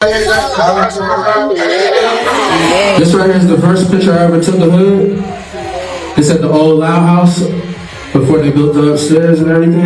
This right here is the first picture I ever took of hood. It's at the old Loud House before they built the upstairs and everything.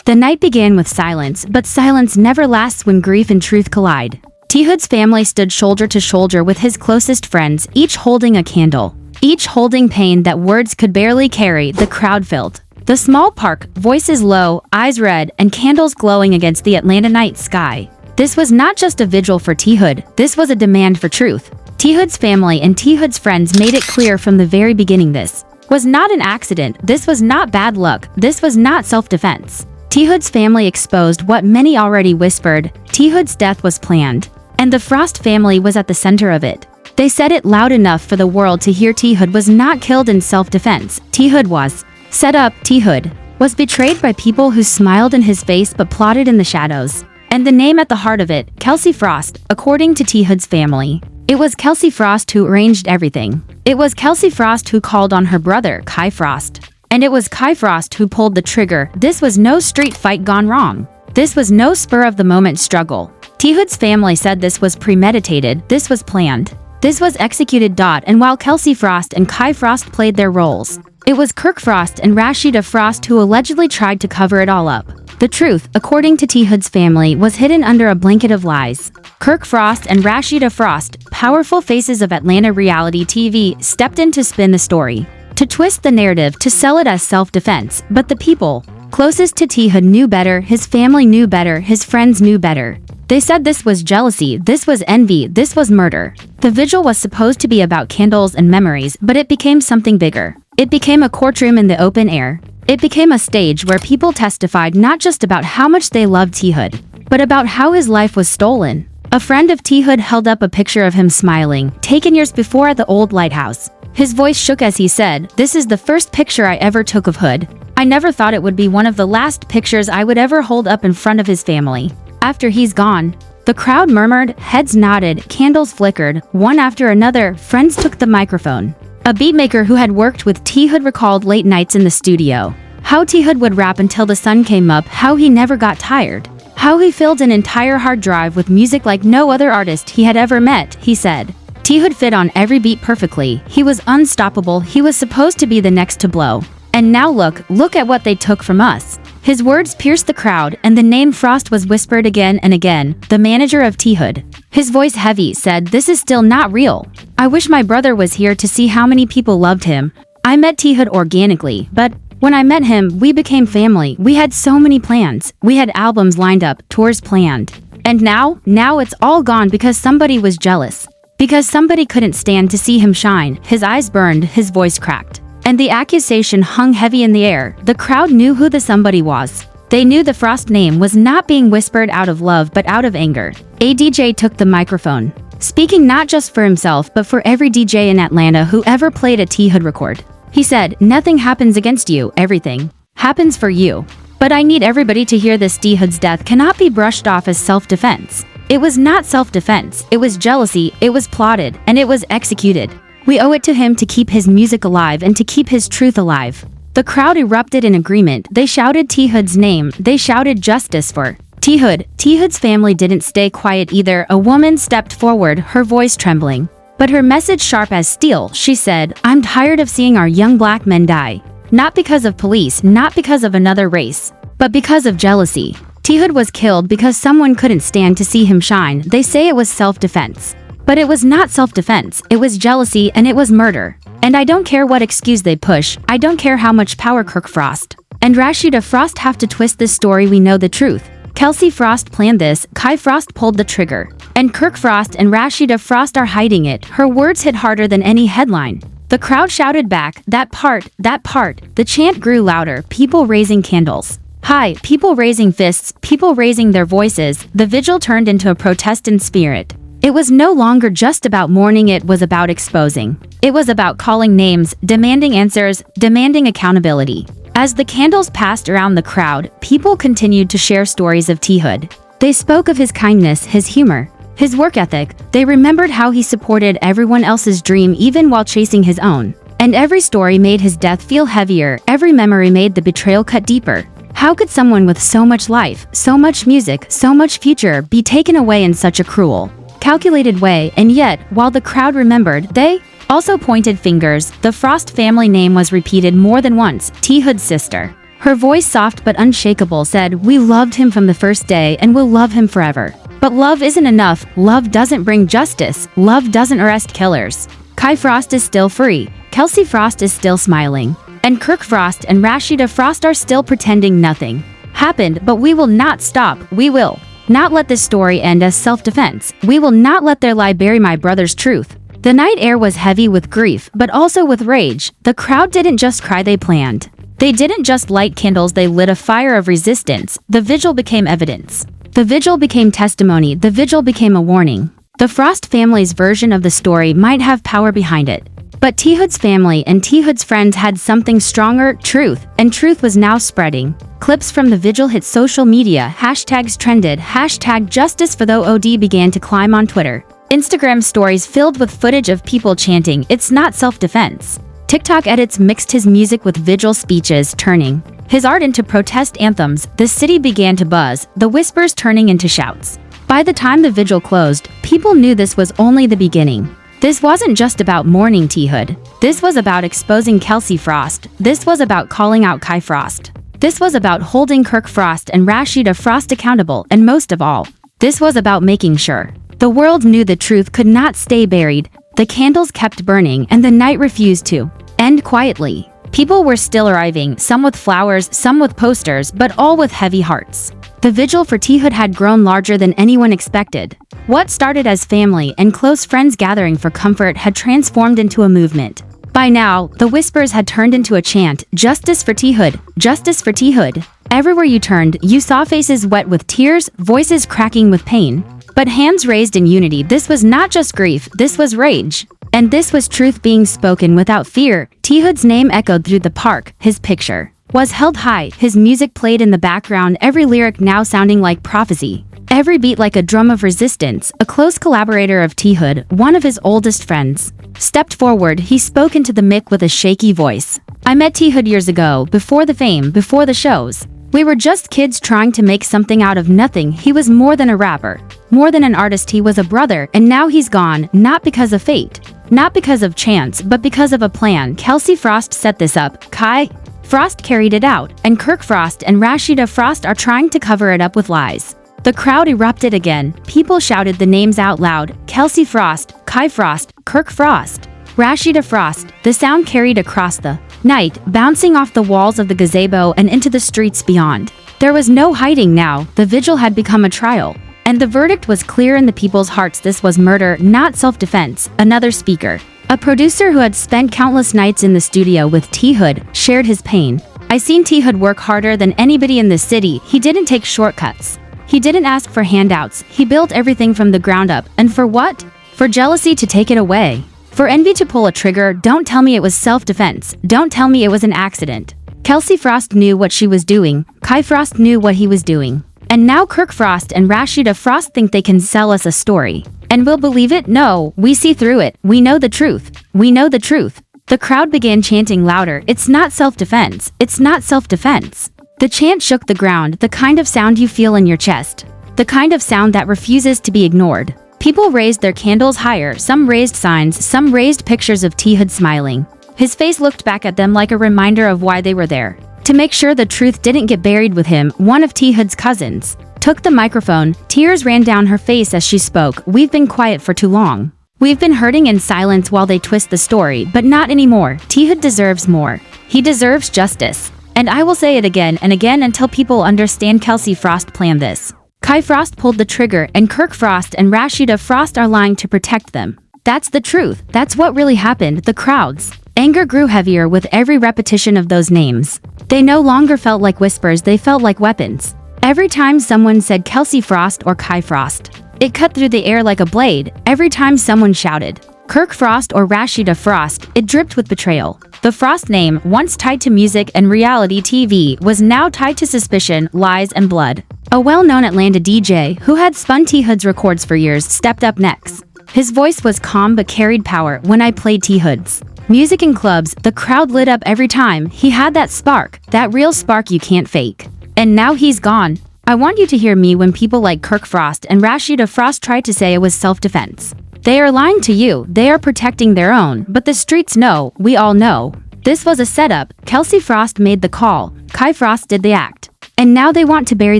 The night began with silence, but silence never lasts when grief and truth collide. T. Hood's family stood shoulder to shoulder with his closest friends, each holding a candle. Each holding pain that words could barely carry. The crowd filled the small park, voices low, eyes red, and candles glowing against the Atlanta night sky. This was not just a vigil for T. Hood, this was a demand for truth. T. Hood's family and T. Hood's friends made it clear from the very beginning this was not an accident, this was not bad luck, this was not self-defense. T. Hood's family exposed what many already whispered: T. Hood's death was planned, and the Frost family was at the center of it. They said it loud enough for the world to hear. T. Hood was not killed in self-defense. T. Hood was set up. T. Hood was betrayed by people who smiled in his face but plotted in the shadows. And the name at the heart of it, Kelsie Frost, according to T. Hood's family. It was Kelsie Frost who arranged everything. It was Kelsie Frost who called on her brother, Kirk Frost. And it was Kirk Frost who pulled the trigger. This was no street fight gone wrong. This was no spur-of-the-moment struggle. T. Hood's family said this was premeditated, this was planned. This was executed. And while Kelsie Frost and Kirk Frost played their roles, it was Kirk Frost and Rasheeda Frost who allegedly tried to cover it all up. The truth, according to T. Hood's family, was hidden under a blanket of lies. Kirk Frost and Rasheeda Frost, powerful faces of Atlanta reality TV, stepped in to spin the story, to twist the narrative, to sell it as self-defense. But the people closest to T. Hood knew better, his family knew better, his friends knew better. They said this was jealousy, this was envy, this was murder. The vigil was supposed to be about candles and memories, but it became something bigger. It became a courtroom in the open air. It became a stage where people testified not just about how much they loved T. Hood, but about how his life was stolen. A friend of T. Hood held up a picture of him smiling, taken years before at the old lighthouse. His voice shook as he said, "This is the first picture I ever took of Hood. I never thought it would be one of the last pictures I would ever hold up in front of his family. After he's gone." The crowd murmured, heads nodded, candles flickered, one after another. Friends took the microphone. A beatmaker who had worked with T. Hood recalled late nights in the studio. How T. Hood would rap until the sun came up, how he never got tired. How he filled an entire hard drive with music like no other artist he had ever met. He said, T. Hood fit on every beat perfectly. He was unstoppable. He was supposed to be the next to blow. And now look at what they took from us. His words pierced the crowd, and the name Frost was whispered again and again. The manager of T. Hood, his voice heavy, said, "This is still not real. I wish my brother was here to see how many people loved him. I met T. Hood organically, but when I met him, we became family. We had so many plans. We had albums lined up, tours planned. And now it's all gone because somebody was jealous. Because somebody couldn't stand to see him shine." His eyes burned, his voice cracked. And the accusation hung heavy in the air. The crowd knew who the somebody was. They knew the Frost name was not being whispered out of love but out of anger. A DJ took the microphone, speaking not just for himself but for every DJ in Atlanta who ever played a T. Hood record. He said, "Nothing happens against you, everything happens for you. But I need everybody to hear this. T. Hood's death cannot be brushed off as self-defense. It was not self-defense, it was jealousy, it was plotted, and it was executed. We owe it to him to keep his music alive and to keep his truth alive." The crowd erupted in agreement. They shouted T. Hood's name. They shouted justice for T. Hood. T. Hood's family didn't stay quiet either. A woman stepped forward, her voice trembling, but her message sharp as steel. She said, "I'm tired of seeing our young black men die. Not because of police, not because of another race, but because of jealousy. T. Hood was killed because someone couldn't stand to see him shine. They say it was self-defense. But it was not self-defense, it was jealousy, and it was murder. And I don't care what excuse they push, I don't care how much power Kirk Frost and Rasheeda Frost have to twist this story. We know the truth. Kelsie Frost planned this, Kirk Frost pulled the trigger. And Kirk Frost and Rasheeda Frost are hiding it." Her words hit harder than any headline. The crowd shouted back, that part. The chant grew louder, people raising candles high, people raising fists, people raising their voices. The vigil turned into a protest in spirit. It was no longer just about mourning, it was about exposing. It was about calling names, demanding answers, demanding accountability. As the candles passed around the crowd, people continued to share stories of T. Hood. They spoke of his kindness, his humor, his work ethic. They remembered how he supported everyone else's dream even while chasing his own. And every story made his death feel heavier, every memory made the betrayal cut deeper. How could someone with so much life, so much music, so much future be taken away in such a cruel, calculated way? And yet, while the crowd remembered, they also pointed fingers. The Frost family name was repeated more than once. T. Hood's sister. Her voice soft but unshakable said, "We loved him from the first day and will love him forever." But love isn't enough. Love doesn't bring justice. Love doesn't arrest killers. Kai Frost is still free. Kelsie Frost is still smiling. And Kirk Frost and Rasheeda Frost are still pretending nothing happened, but we will not stop. We will not let this story end as self-defense. We will not let their lie bury my brother's truth. The night air was heavy with grief, but also with rage. The crowd didn't just cry, they planned. They didn't just light candles, they lit a fire of resistance. The vigil became evidence. The vigil became testimony. The vigil became a warning. The Frost family's version of the story might have power behind it. But T. Hood's family and T. Hood's friends had something stronger, truth, and truth was now spreading. Clips from the vigil hit social media, hashtags trended, hashtag justice for the OD began to climb on Twitter. Instagram stories filled with footage of people chanting, "It's not self-defense." TikTok edits mixed his music with vigil speeches, turning his art into protest anthems. The city began to buzz, the whispers turning into shouts. By the time the vigil closed, people knew this was only the beginning. This wasn't just about mourning T. Hood. This was about exposing Kelsie Frost. This was about calling out Kai Frost. This was about holding Kirk Frost and Rasheeda Frost accountable, and most of all, this was about making sure the world knew the truth could not stay buried. The candles kept burning, and the night refused to end quietly. People were still arriving, some with flowers, some with posters, but all with heavy hearts. The vigil for T. Hood had grown larger than anyone expected. What started as family and close friends gathering for comfort had transformed into a movement. By now, the whispers had turned into a chant, "Justice for T. Hood! Justice for T. Hood!" Everywhere you turned, you saw faces wet with tears, voices cracking with pain, but hands raised in unity. This was not just grief, this was rage. And this was truth being spoken without fear. T. Hood's name echoed through the park, his picture was held high, his music played in the background, every lyric now sounding like prophecy. Every beat like a drum of resistance. A close collaborator of T. Hood, one of his oldest friends, stepped forward. He spoke into the mic with a shaky voice. "I met T. Hood years ago, before the fame, before the shows. We were just kids trying to make something out of nothing. He was more than a rapper, more than an artist. He was a brother, and now he's gone, not because of fate, not because of chance, but because of a plan." Kelsie Frost set this up. Kai Frost carried it out, and Kirk Frost and Rasheeda Frost are trying to cover it up with lies. The crowd erupted again. People shouted the names out loud. Kelsie Frost, Kai Frost, Kirk Frost, Rasheeda Frost. The sound carried across the night, bouncing off the walls of the gazebo and into the streets beyond. There was no hiding now. The vigil had become a trial, and the verdict was clear in the people's hearts. This was murder, not self-defense. Another speaker, a producer who had spent countless nights in the studio with T. Hood, shared his pain. "I seen T. Hood work harder than anybody in the city. He didn't take shortcuts. He didn't ask for handouts. He built everything from the ground up. And for what? For jealousy to take it away. For envy to pull a trigger. Don't tell me it was self-defense. Don't tell me it was an accident." Kelsie Frost knew what she was doing. Kai Frost knew what he was doing. And now Kirk Frost and Rasheeda Frost think they can sell us a story. And we'll believe it? No, we see through it. We know the truth. We know the truth. The crowd began chanting louder. "It's not self-defense. It's not self-defense." The chant shook the ground, the kind of sound you feel in your chest. The kind of sound that refuses to be ignored. People raised their candles higher, some raised signs, some raised pictures of T. Hood smiling. His face looked back at them like a reminder of why they were there. To make sure the truth didn't get buried with him, one of T. Hood's cousins took the microphone. Tears ran down her face as she spoke. "We've been quiet for too long. We've been hurting in silence while they twist the story, but not anymore. T. Hood deserves more. He deserves justice. And I will say it again and again until people understand. Kelsie Frost planned this. Kai Frost pulled the trigger, and Kirk Frost and Rasheeda Frost are lying to protect them. That's the truth. That's what really happened." The crowd's anger grew heavier with every repetition of those names. They no longer felt like whispers, they felt like weapons. Every time someone said Kelsie Frost or Kai Frost, it cut through the air like a blade. Every time someone shouted Kirk Frost or Rasheeda Frost, it dripped with betrayal. The Frost name, once tied to music and reality TV, was now tied to suspicion, lies, and blood. A well-known Atlanta DJ, who had spun T. Hood's records for years, stepped up next. His voice was calm but carried power. "When I played T. Hood's music in clubs, the crowd lit up every time. He had that spark, that real spark you can't fake. And now he's gone. I want you to hear me when people like Kirk Frost and Rasheeda Frost try to say it was self-defense. They are lying to you, they are protecting their own, but the streets know, we all know. This was a setup. Kelsie Frost made the call, Kirk Frost did the act. And now they want to bury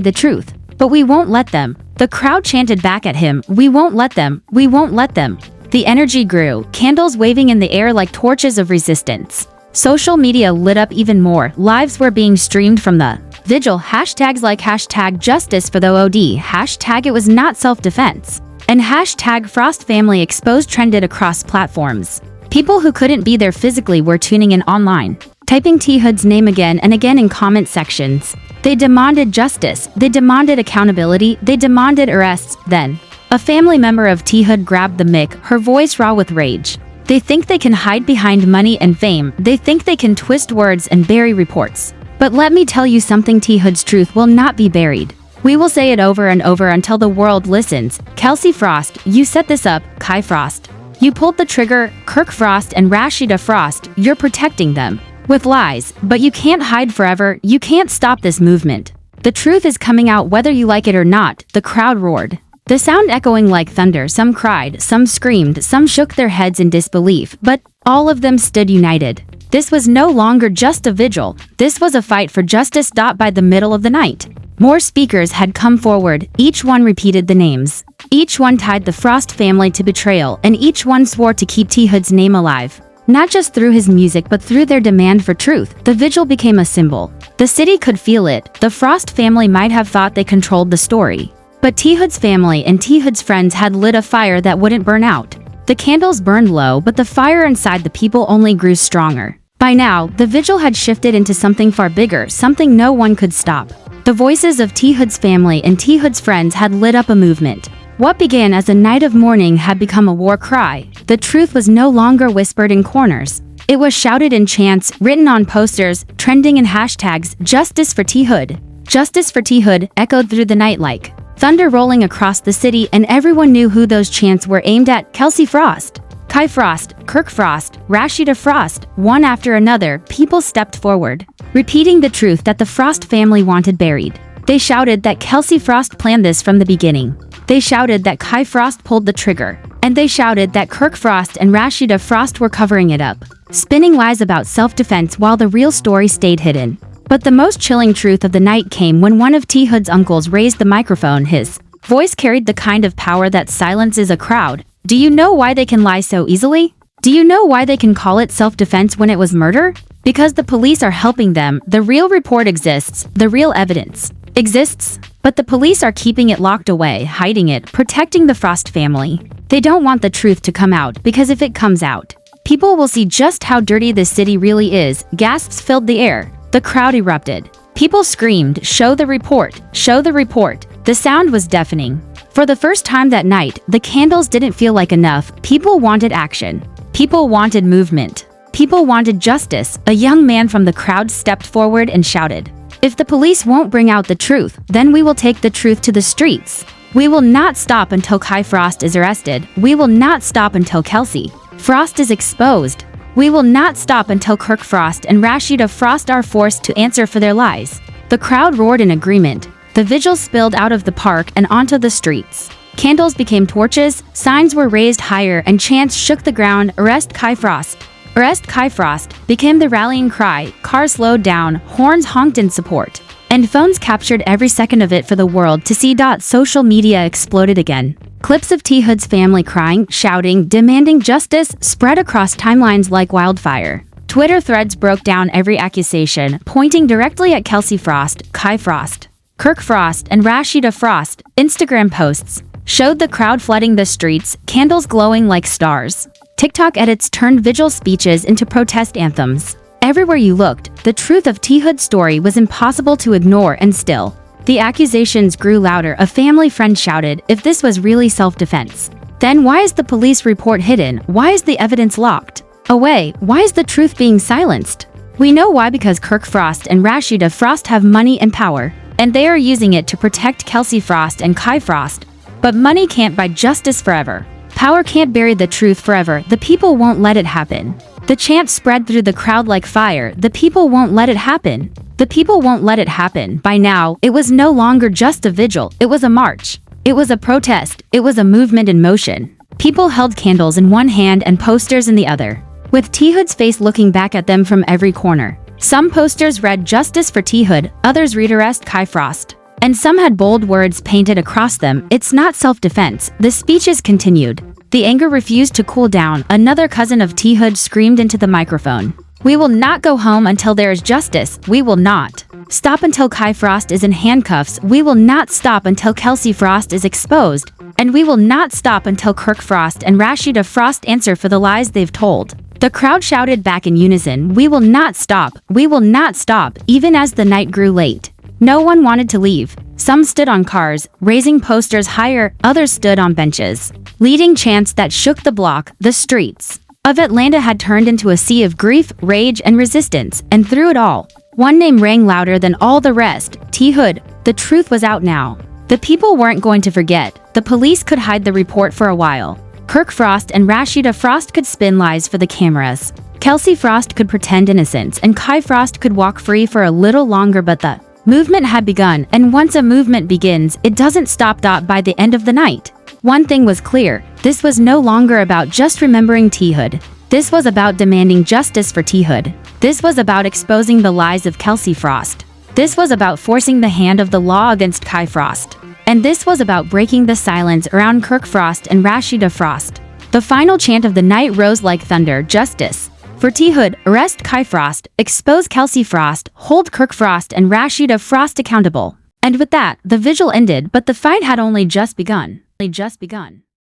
the truth. But we won't let them. The crowd chanted back at him, we won't let them, we won't let them. The energy grew, candles waving in the air like torches of resistance. Social media lit up even more, lives were being streamed from the vigil, hashtags like hashtag justice for the OD, hashtag it was not self-defense, and hashtag Frost family exposed trended across platforms. People who couldn't be there physically were tuning in online, typing T Hood's name again and again in comment sections. They demanded justice, they demanded accountability, they demanded arrests. Then, a family member of T Hood grabbed the mic, her voice raw with rage. They think they can hide behind money and fame, they think they can twist words and bury reports. But let me tell you something, T Hood's truth will not be buried. We will say it over and over until the world listens. Kelsie Frost, you set this up, Kirk Frost. You pulled the trigger, Kirk Frost and Rasheeda Frost, you're protecting them. With lies, but you can't hide forever, you can't stop this movement. The truth is coming out whether you like it or not, the crowd roared. The sound echoing like thunder, some cried, some screamed, some shook their heads in disbelief, but all of them stood united. This was no longer just a vigil, this was a fight for justice. By the middle of the night, more speakers had come forward, each one repeated the names. Each one tied the Frost family to betrayal, and each one swore to keep T Hood's name alive. Not just through his music but through their demand for truth, the vigil became a symbol. The city could feel it. The Frost family might have thought they controlled the story, but T Hood's family and T Hood's friends had lit a fire that wouldn't burn out. The candles burned low, but the fire inside the people only grew stronger. By now, the vigil had shifted into something far bigger, something no one could stop. The voices of T Hood's family and T Hood's friends had lit up a movement. What began as a night of mourning had become a war cry. The truth was no longer whispered in corners. It was shouted in chants, written on posters, trending in hashtags. Justice for T Hood. Justice for T Hood echoed through the night like thunder rolling across the city, and everyone knew who those chants were aimed at. Kelsie Frost, Kirk Frost, Kirk Frost, Rasheeda Frost. One after another, people stepped forward, repeating the truth that the Frost family wanted buried. They shouted that Kelsie Frost planned this from the beginning. They shouted that Kirk Frost pulled the trigger. And they shouted that Kirk Frost and Rasheeda Frost were covering it up, spinning lies about self-defense while the real story stayed hidden. But the most chilling truth of the night came when one of T Hood's uncles raised the microphone. His voice carried the kind of power that silences a crowd. Do you know why they can lie so easily? Do you know why they can call it self-defense when it was murder? Because the police are helping them. The real report exists. The real evidence exists. But the police are keeping it locked away, hiding it, protecting the Frost family. They don't want the truth to come out, because if it comes out, people will see just how dirty this city really is. Gasps filled the air. The crowd erupted. People screamed, "Show the report! Show the report!" The sound was deafening. For the first time that night, the candles didn't feel like enough. People wanted action. People wanted movement. People wanted justice. A young man from the crowd stepped forward and shouted, "If the police won't bring out the truth, then we will take the truth to the streets. We will not stop until Kirk Frost is arrested. We will not stop until Kelsie Frost is exposed. We will not stop until Kirk Frost and Rasheeda Frost are forced to answer for their lies." The crowd roared in agreement. The vigil spilled out of the park and onto the streets. Candles became torches, signs were raised higher, and chants shook the ground. "Arrest Kirk Frost! Arrest Kirk Frost!" became the rallying cry. Cars slowed down, horns honked in support, and phones captured every second of it for the world to see. Social media exploded again. Clips of T Hood's family crying, shouting, demanding justice spread across timelines like wildfire. Twitter threads broke down every accusation, pointing directly at Kelsie Frost, Kirk Frost, Kirk Frost, and Rasheeda Frost. Instagram posts showed the crowd flooding the streets, candles glowing like stars. TikTok edits turned vigil speeches into protest anthems. Everywhere you looked, the truth of T Hood's story was impossible to ignore, and still, the accusations grew louder. A family friend shouted, "If this was really self-defense, then why is the police report hidden? Why is the evidence locked away? Why is the truth being silenced?" We know why, because Kirk Frost and Rasheeda Frost have money and power, and they are using it to protect Kelsie Frost and Kirk Frost. But money can't buy justice forever. Power can't bury the truth forever. The people won't let it happen. The chant spread through the crowd like fire. The people won't let it happen. The people won't let it happen. By now, it was no longer just a vigil, it was a march. It was a protest, it was a movement in motion. People held candles in one hand and posters in the other, with T Hood's face looking back at them from every corner. Some posters read "Justice for T Hood," others read "Arrest Kirk Frost," and some had bold words painted across them. "It's not self-defense." The speeches continued. The anger refused to cool down. Another cousin of T Hood screamed into the microphone, "We will not go home until there is justice. We will not stop until Kirk Frost is in handcuffs. We will not stop until Kelsie Frost is exposed. And we will not stop until Kirk Frost and Rasheeda Frost answer for the lies they've told." The crowd shouted back in unison, "We will not stop. We will not stop." Even as the night grew late, no one wanted to leave. Some stood on cars, raising posters higher. Others stood on benches, leading chants that shook the block. The streets of Atlanta had turned into a sea of grief, rage, and resistance, and through it all, one name rang louder than all the rest: T Hood. The truth was out now. The people weren't going to forget. The police could hide the report for a while. Kirk Frost and Rasheeda Frost could spin lies for the cameras. Kelsie Frost could pretend innocence, and Kirk Frost could walk free for a little longer, but the movement had begun, and once a movement begins, it doesn't stop. By the end of the night, one thing was clear: this was no longer about just remembering T Hood. This was about demanding justice for T Hood. This was about exposing the lies of Kelsie Frost. This was about forcing the hand of the law against Kirk Frost. And this was about breaking the silence around Kirk Frost and Rasheeda Frost. The final chant of the night rose like thunder: "Justice for T Hood, arrest Kirk Frost, expose Kelsie Frost, hold Kirk Frost and Rasheeda Frost accountable." And with that, the vigil ended, but the fight had only just begun.